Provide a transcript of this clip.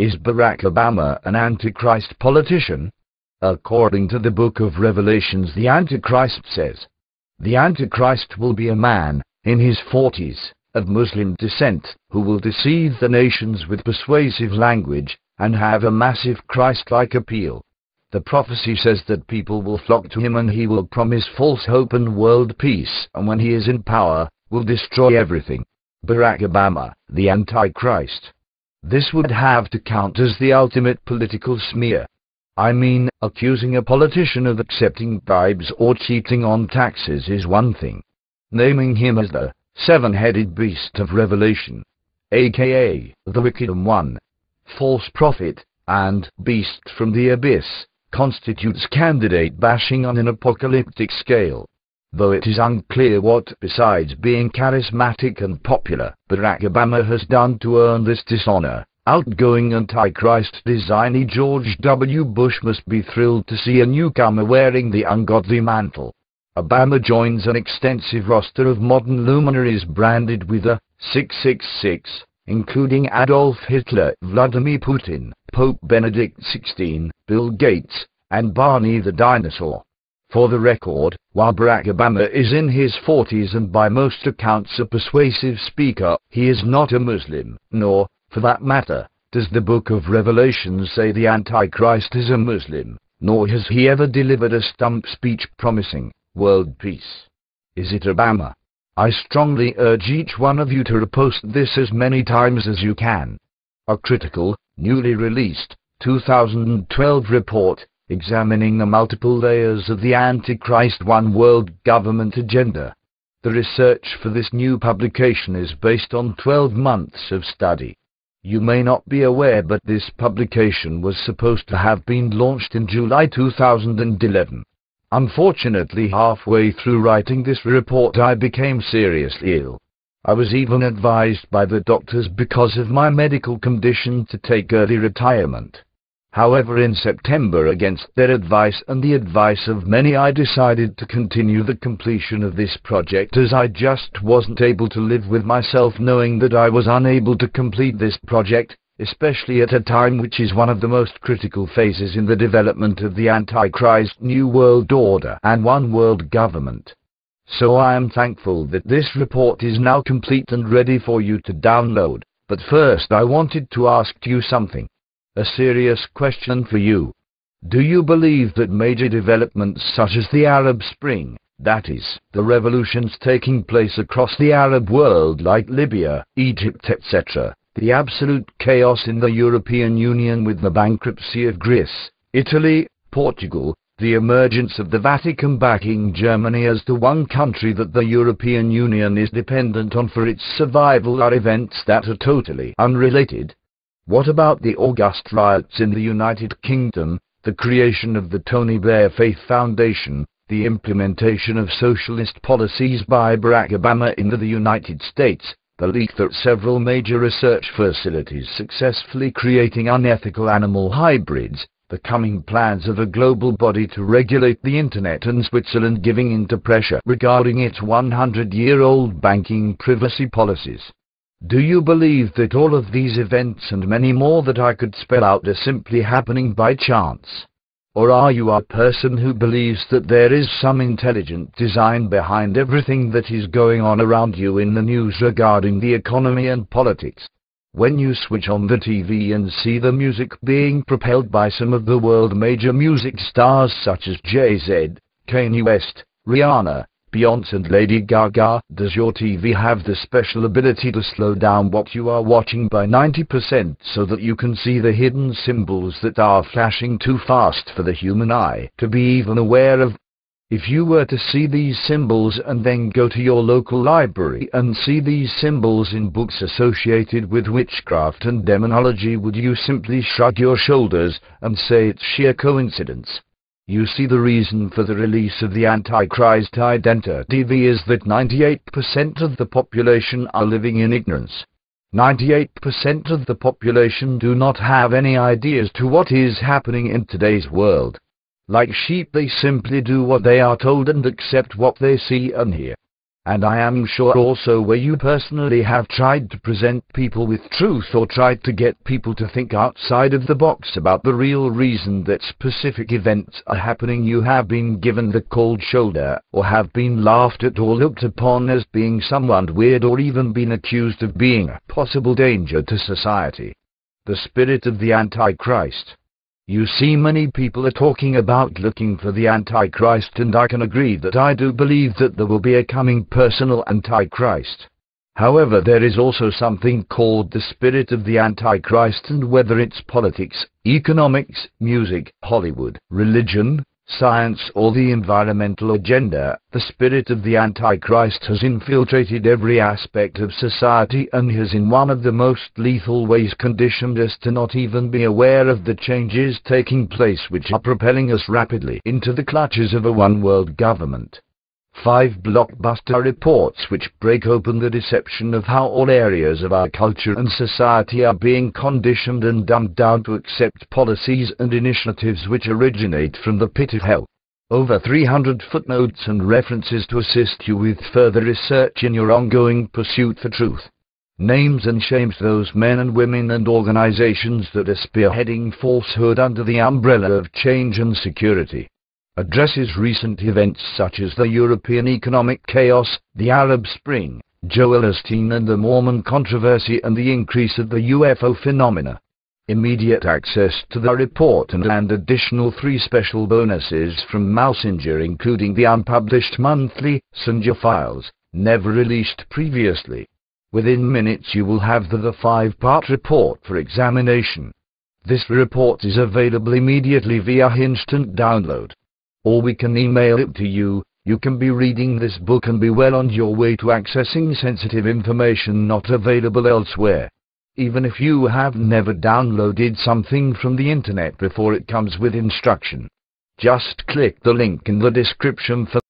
Is Barack Obama an antichrist politician? According to the book of Revelations, the Antichrist says, "The Antichrist will be a man, in his 40s, of Muslim descent, who will deceive the nations with persuasive language, and have a massive Christ-like appeal." The prophecy says that people will flock to him and he will promise false hope and world peace, and when he is in power, will destroy everything. Barack Obama, the Antichrist. This would have to count as the ultimate political smear. I mean, accusing a politician of accepting bribes or cheating on taxes is one thing. Naming him as the seven-headed beast of Revelation, aka the Wicked One, false prophet, and beast from the abyss, constitutes candidate bashing on an apocalyptic scale. Though it is unclear what, besides being charismatic and popular, Barack Obama has done to earn this dishonor, outgoing Antichrist designee George W. Bush must be thrilled to see a newcomer wearing the ungodly mantle. Obama joins an extensive roster of modern luminaries branded with a 666, including Adolf Hitler, Vladimir Putin, Pope Benedict XVI, Bill Gates, and Barney the dinosaur. For the record, while Barack Obama is in his 40s and by most accounts a persuasive speaker, he is not a Muslim, nor, for that matter, does the book of Revelation say the Antichrist is a Muslim, nor has he ever delivered a stump speech promising world peace. Is it Obama? I strongly urge each one of you to repost this as many times as you can. A critical, newly released, 2012 report, examining the multiple layers of the Antichrist One World Government agenda. The research for this new publication is based on 12 months of study. You may not be aware, but this publication was supposed to have been launched in July 2011. Unfortunately, halfway through writing this report I became seriously ill. I was even advised by the doctors because of my medical condition to take early retirement. However, in September, against their advice and the advice of many, I decided to continue the completion of this project, as I just wasn't able to live with myself knowing that I was unable to complete this project, especially at a time which is one of the most critical phases in the development of the Antichrist New World Order and One World Government. So I am thankful that this report is now complete and ready for you to download. But first I wanted to ask you something. A serious question for you. Do you believe that major developments such as the Arab Spring, that is, the revolutions taking place across the Arab world like Libya, Egypt, etc., the absolute chaos in the European Union with the bankruptcy of Greece, Italy, Portugal, the emergence of the Vatican backing Germany as the one country that the European Union is dependent on for its survival, are events that are totally unrelated? What about the August riots in the United Kingdom, the creation of the Tony Blair Faith Foundation, the implementation of socialist policies by Barack Obama in the United States, the leak that several major research facilities successfully creating unethical animal hybrids, the coming plans of a global body to regulate the internet, and Switzerland giving in to pressure regarding its 100-year-old banking privacy policies? Do you believe that all of these events and many more that I could spell out are simply happening by chance? Or are you a person who believes that there is some intelligent design behind everything that is going on around you in the news regarding the economy and politics? When you switch on the TV and see the music being propelled by some of the world major music stars such as Jay-Z, Kanye West, Rihanna, Beyoncé and Lady Gaga, does your TV have the special ability to slow down what you are watching by 90% so that you can see the hidden symbols that are flashing too fast for the human eye to be even aware of? If you were to see these symbols and then go to your local library and see these symbols in books associated with witchcraft and demonology, would you simply shrug your shoulders and say it's sheer coincidence? You see, the reason for the release of the Antichrist identity is that 98% of the population are living in ignorance. 98% of the population do not have any ideas to what is happening in today's world. Like sheep, they simply do what they are told and accept what they see and hear. And I am sure also where you personally have tried to present people with truth or tried to get people to think outside of the box about the real reason that specific events are happening, you have been given the cold shoulder, or have been laughed at or looked upon as being somewhat weird, or even been accused of being a possible danger to society. The spirit of the Antichrist. You see, many people are talking about looking for the Antichrist, and I can agree that I do believe that there will be a coming personal Antichrist. However, there is also something called the spirit of the Antichrist, and whether it's politics, economics, music, Hollywood, religion, science, or the environmental agenda, the spirit of the Antichrist has infiltrated every aspect of society and has in one of the most lethal ways conditioned us to not even be aware of the changes taking place, which are propelling us rapidly into the clutches of a one-world government. 5 blockbuster reports which break open the deception of how all areas of our culture and society are being conditioned and dumbed down to accept policies and initiatives which originate from the pit of hell. Over 300 footnotes and references to assist you with further research in your ongoing pursuit for truth. Names and shames those men and women and organizations that are spearheading falsehood under the umbrella of change and security. Addresses recent events such as the European economic chaos, the Arab Spring, Joel Osteen and the Mormon controversy, and the increase of the UFO phenomena. Immediate access to the report and additional 3 special bonuses from Mousinger, including the unpublished monthly Singer files, never released previously. Within minutes you will have the 5-part report for examination. This report is available immediately via instant download. Or we can email it to you. You can be reading this book and be well on your way to accessing sensitive information not available elsewhere. Even if you have never downloaded something from the internet before, it comes with instruction. Just click the link in the description for